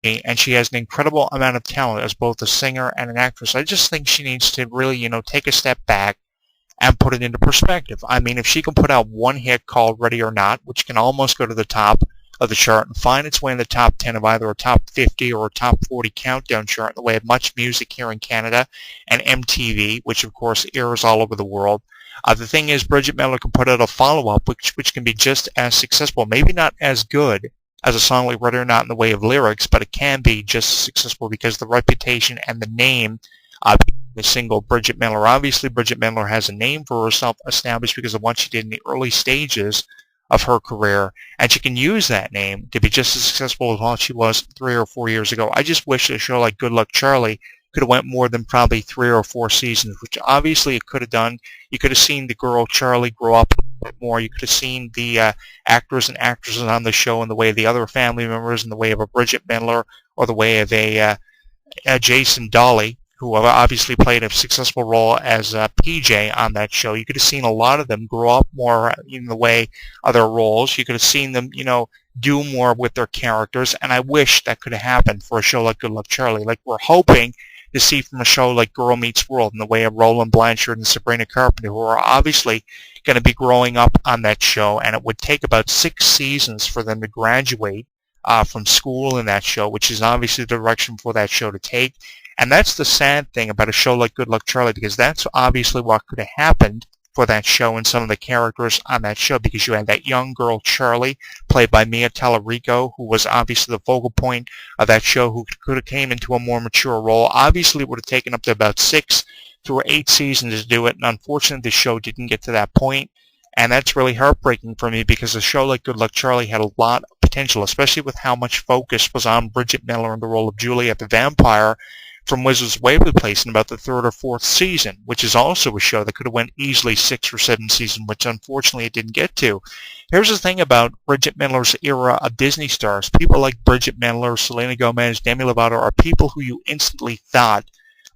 and she has an incredible amount of talent as both a singer and an actress. I just think she needs to really, take a step back and put it into perspective. I mean, if she can put out one hit called Ready or Not, which can almost go to the top of the chart and find its way in the top 10 of either a top 50 or a top 40 countdown chart in the way of Much Music here in Canada and MTV, which of course airs all over the world. The thing is, Bridget Mendler can put out a follow-up which can be just as successful, maybe not as good as a song like Ready or Not in the way of lyrics, but it can be just as successful because the reputation and the name of the single Bridget Mendler. Obviously, Bridget Mendler has a name for herself established because of what she did in the early stages of her career, and she can use that name to be just as successful as what she was 3 or 4 years ago. I just wish a show like Good Luck Charlie could have went more than probably 3 or 4 seasons, which obviously it could have done. You could have seen the girl Charlie grow up a bit more. You could have seen the actors and actresses on the show in the way of the other family members, in the way of a Bridget Mendler, or the way of a Jason Dolly, who obviously played a successful role as PJ on that show. You could have seen a lot of them grow up more in the way of their roles. You could have seen them, do more with their characters, and I wish that could have happened for a show like Good Luck Charlie. Like we're hoping to see from a show like Girl Meets World in the way of Roland Blanchard and Sabrina Carpenter, who are obviously going to be growing up on that show, and it would take about 6 seasons for them to graduate from school in that show, which is obviously the direction for that show to take. And that's the sad thing about a show like Good Luck Charlie, because that's obviously what could have happened for that show and some of the characters on that show, because you had that young girl Charlie, played by Mia Tallarico, who was obviously the focal point of that show, who could have came into a more mature role. Obviously, it would have taken up to about 6 through 8 seasons to do it, and unfortunately, the show didn't get to that point. And that's really heartbreaking for me, because a show like Good Luck Charlie had a lot of potential, especially with how much focus was on Bridget Mendler in the role of Juliet the Vampire from Wizards of Waverly Place in about the 3rd or 4th season, which is also a show that could have went easily 6 or 7 seasons, which unfortunately it didn't get to. Here's the thing about Bridget Mendler's era of Disney stars. People like Bridget Mendler, Selena Gomez, Demi Lovato are people who you instantly thought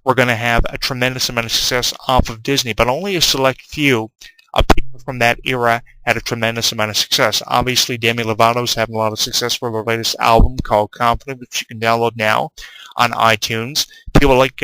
were going to have a tremendous amount of success off of Disney, but only a select few of people from that era had a tremendous amount of success. Obviously, Demi Lovato's having a lot of success for her latest album called Confident, which you can download now on iTunes. People like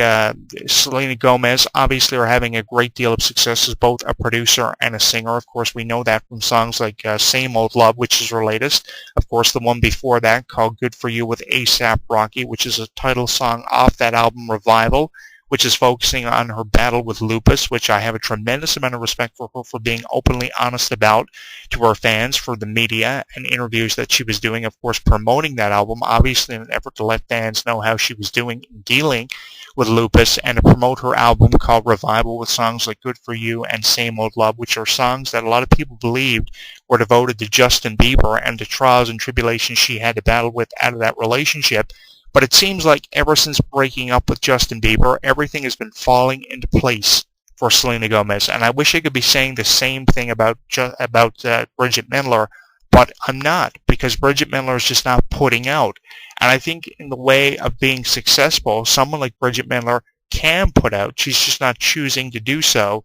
Selena Gomez obviously are having a great deal of success as both a producer and a singer. Of course, we know that from songs like Same Old Love, which is her latest. Of course, the one before that called Good For You with A$AP Rocky, which is a title song off that album Revival, which is focusing on her battle with lupus, which I have a tremendous amount of respect for her for being openly honest about to her fans, for the media and interviews that she was doing, of course, promoting that album, obviously in an effort to let fans know how she was doing in dealing with lupus, and to promote her album called Revival with songs like Good For You and Same Old Love, which are songs that a lot of people believed were devoted to Justin Bieber and the trials and tribulations she had to battle with out of that relationship. But it seems like ever since breaking up with Justin Bieber, everything has been falling into place for Selena Gomez. And I wish I could be saying the same thing about Bridget Mendler, but I'm not, because Bridget Mendler is just not putting out. And I think in the way of being successful, someone like Bridget Mendler can put out. She's just not choosing to do so,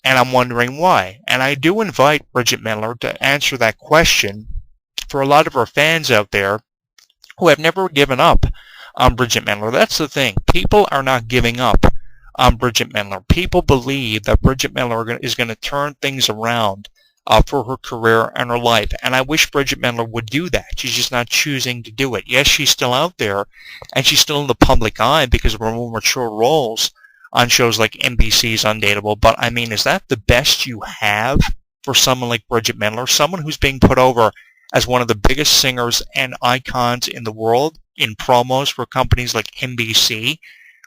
and I'm wondering why. And I do invite Bridget Mendler to answer that question for a lot of her fans out there who have never given up on Bridget Mendler. That's the thing. People are not giving up on Bridget Mendler. People believe that Bridget Mendler is going to turn things around for her career and her life. And I wish Bridget Mendler would do that. She's just not choosing to do it. Yes, she's still out there, and she's still in the public eye because of her more mature roles on shows like NBC's Undateable. But, I mean, is that the best you have for someone like Bridget Mendler? Someone who's being put over as one of the biggest singers and icons in the world in promos for companies like NBC,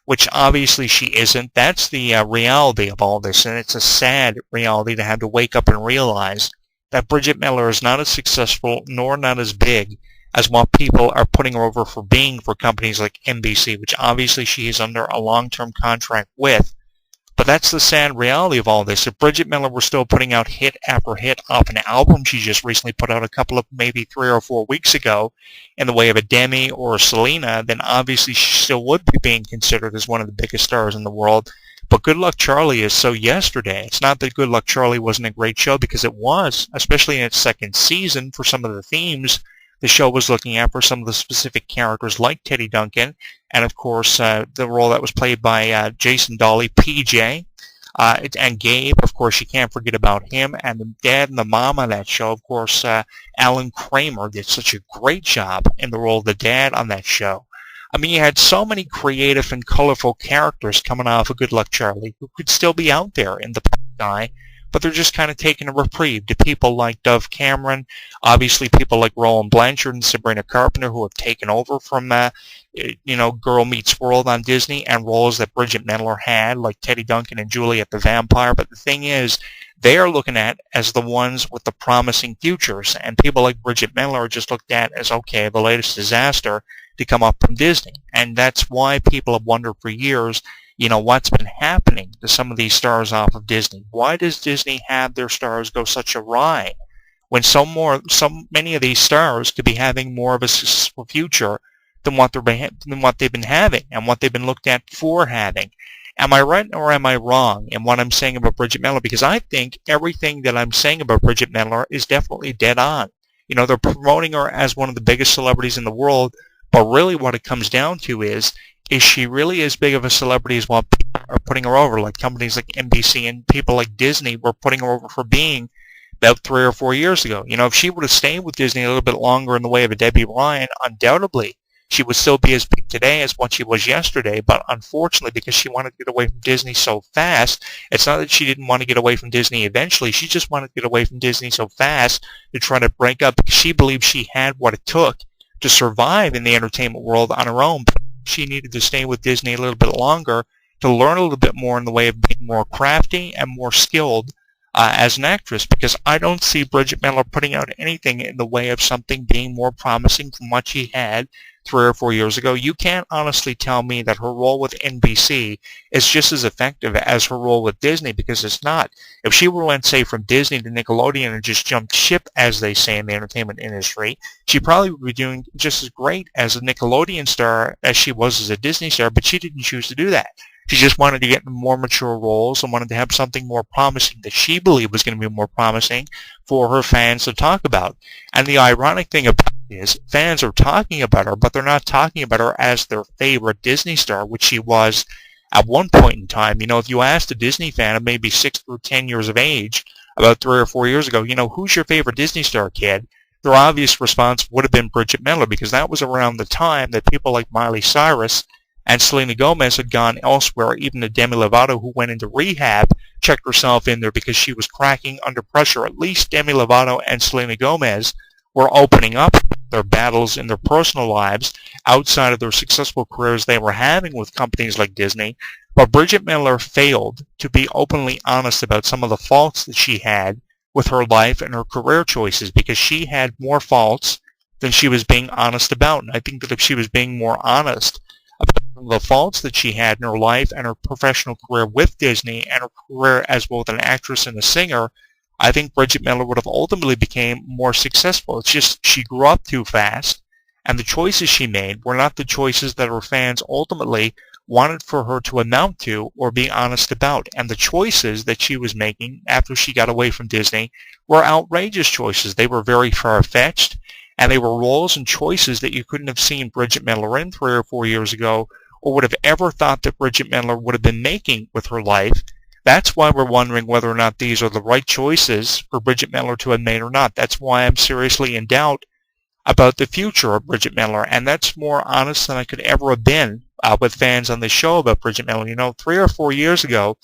which obviously she isn't. That's the reality of all this, and it's a sad reality to have to wake up and realize that Bridget Mendler is not as successful nor not as big as what people are putting her over for being for companies like NBC, which obviously she is under a long-term contract with. But that's the sad reality of all this. If Bridget Mendler were still putting out hit after hit off an album she just recently put out a couple of maybe 3 or 4 weeks ago in the way of a Demi or a Selena, then obviously she still would be being considered as one of the biggest stars in the world. But Good Luck Charlie is so yesterday. It's not that Good Luck Charlie wasn't a great show, because it was, especially in its second season for some of the themes the show was looking at for some of the specific characters like Teddy Duncan, and of course the role that was played by Jason Dolly, PJ. And Gabe, of course, you can't forget about him, and the dad and the mom on that show. Of course, Alan Kramer did such a great job in the role of the dad on that show. I mean, you had so many creative and colorful characters coming off of Good Luck Charlie who could still be out there in the public eye, but they're just kind of taking a reprieve to people like Dove Cameron, obviously people like Roland Blanchard and Sabrina Carpenter who have taken over from, Girl Meets World on Disney, and roles that Bridget Mendler had, like Teddy Duncan and Juliet the Vampire. But the thing is, they are looking at as the ones with the promising futures, and people like Bridget Mendler are just looked at as, okay, the latest disaster to come up from Disney. And that's why people have wondered for years, what's been happening to some of these stars off of Disney. Why does Disney have their stars go such awry when so many of these stars could be having more of a successful future than what they've been having and what they've been looked at for having? Am I right or am I wrong in what I'm saying about Bridget Mendler? Because I think everything that I'm saying about Bridget Mendler is definitely dead on. They're promoting her as one of the biggest celebrities in the world, but really what it comes down to is she really as big of a celebrity as what people are putting her over, like companies like NBC and people like Disney were putting her over for being about 3 or 4 years ago? If she would have stayed with Disney a little bit longer in the way of a Debbie Ryan, undoubtedly she would still be as big today as what she was yesterday. But unfortunately, because she wanted to get away from Disney so fast, it's not that she didn't want to get away from Disney eventually. She just wanted to get away from Disney so fast to try to break up, because she believed she had what it took to survive in the entertainment world on her own. But she needed to stay with Disney a little bit longer to learn a little bit more in the way of being more crafty and more skilled as an actress, because I don't see Bridget Mendler putting out anything in the way of something being more promising from what she had 3 or 4 years ago. You can't honestly tell me that her role with NBC is just as effective as her role with Disney, because it's not. If she went, say, from Disney to Nickelodeon and just jumped ship, as they say in the entertainment industry, she probably would be doing just as great as a Nickelodeon star as she was as a Disney star, but she didn't choose to do that. She just wanted to get into more mature roles and wanted to have something more promising that she believed was going to be more promising for her fans to talk about. And the ironic thing about it is, fans are talking about her, but they're not talking about her as their favorite Disney star, which she was at one point in time. If you asked a Disney fan of maybe 6 through 10 years of age about 3 or 4 years ago, who's your favorite Disney star, kid? Their obvious response would have been Bridget Mendler, because that was around the time that people like Miley Cyrus and Selena Gomez had gone elsewhere. Even Demi Lovato, who went into rehab, checked herself in there because she was cracking under pressure. At least Demi Lovato and Selena Gomez were opening up their battles in their personal lives outside of their successful careers they were having with companies like Disney. But Bridget Mendler failed to be openly honest about some of the faults that she had with her life and her career choices, because she had more faults than she was being honest about. And I think that if she was being more honest about the faults that she had in her life and her professional career with Disney and her career as both an actress and a singer, I think Bridget Mendler would have ultimately became more successful. It's just she grew up too fast, and the choices she made were not the choices that her fans ultimately wanted for her to amount to or be honest about. And the choices that she was making after she got away from Disney were outrageous choices. They were very far-fetched, and they were roles and choices that you couldn't have seen Bridget Mendler in 3 or 4 years ago, or would have ever thought that Bridget Mendler would have been making with her life. That's why we're wondering whether or not these are the right choices for Bridget Mendler to have made or not. That's why I'm seriously in doubt about the future of Bridget Mendler, and that's more honest than I could ever have been with fans on this show about Bridget Mendler. 3 or 4 years ago,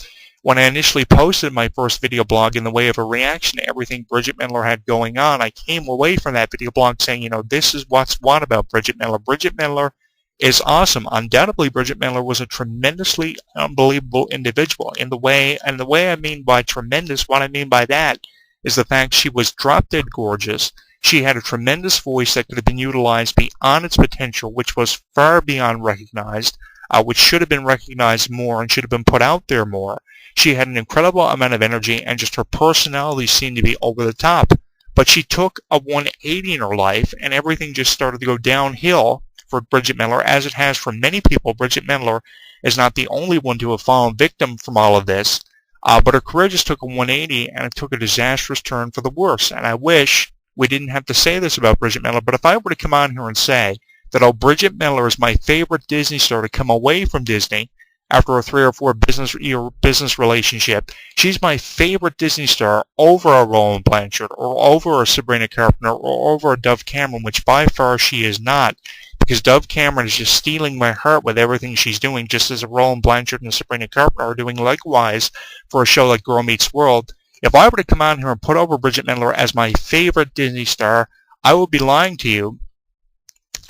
when I initially posted my first video blog in the way of a reaction to everything Bridget Mendler had going on, I came away from that video blog saying, this is what's what about Bridget Mendler. Bridget Mendler is awesome. Undoubtedly, Bridget Mendler was a tremendously unbelievable individual. And the way I mean by tremendous, what I mean by that is the fact she was drop-dead gorgeous. She had a tremendous voice that could have been utilized beyond its potential, which was far beyond recognized, which should have been recognized more and should have been put out there more. She had an incredible amount of energy, and just her personality seemed to be over the top. But she took a 180 in her life, and everything just started to go downhill for Bridget Mendler, as it has for many people. Bridget Mendler is not the only one to have fallen victim from all of this, but her career just took a 180, and it took a disastrous turn for the worse. And I wish we didn't have to say this about Bridget Mendler, but if I were to come on here and say that, oh, Bridget Mendler is my favorite Disney star to come away from Disney after a 3 or 4 business relationship, she's my favorite Disney star over a Roland Blanchard or over a Sabrina Carpenter or over a Dove Cameron, which by far she is not, because Dove Cameron is just stealing my heart with everything she's doing, just as a Roland Blanchard and Sabrina Carpenter are doing likewise for a show like Girl Meets World. If I were to come on here and put over Bridget Mendler as my favorite Disney star, I would be lying to you.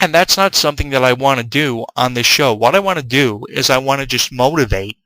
And that's not something that I want to do on this show. What I want to do is I want to just motivate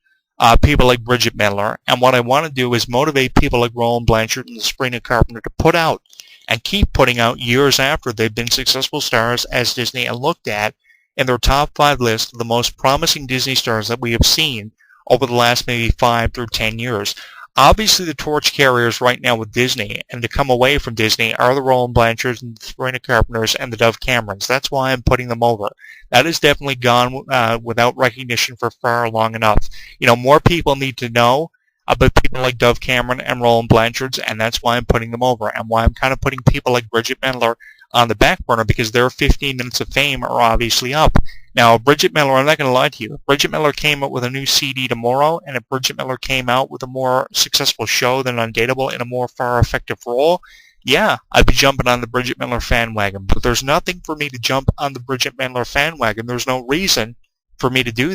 people like Bridget Mendler. And what I want to do is motivate people like Roland Blanchard and Sabrina Carpenter to put out and keep putting out years after they've been successful stars as Disney and looked at in their top 5 list of the most promising Disney stars that we have seen over the last maybe 5 through 10 years. Obviously, the torch carriers right now with Disney and to come away from Disney are the Roland Blanchards and the Sabrina Carpenters and the Dove Camerons. That's why I'm putting them over. That has definitely gone without recognition for far long enough. You know, more people need to know about people like Dove Cameron and Roland Blanchards, and that's why I'm putting them over, and why I'm kind of putting people like Bridget Mendler on the back burner, because their 15 minutes of fame are obviously up. Now, Bridget Mendler, I'm not going to lie to you, if Bridget Mendler came out with a new CD tomorrow, and if Bridget Mendler came out with a more successful show than Undateable in a more far effective role, yeah, I'd be jumping on the Bridget Mendler fan wagon. But there's nothing for me to jump on the Bridget Mendler fan wagon. There's no reason for me to do that.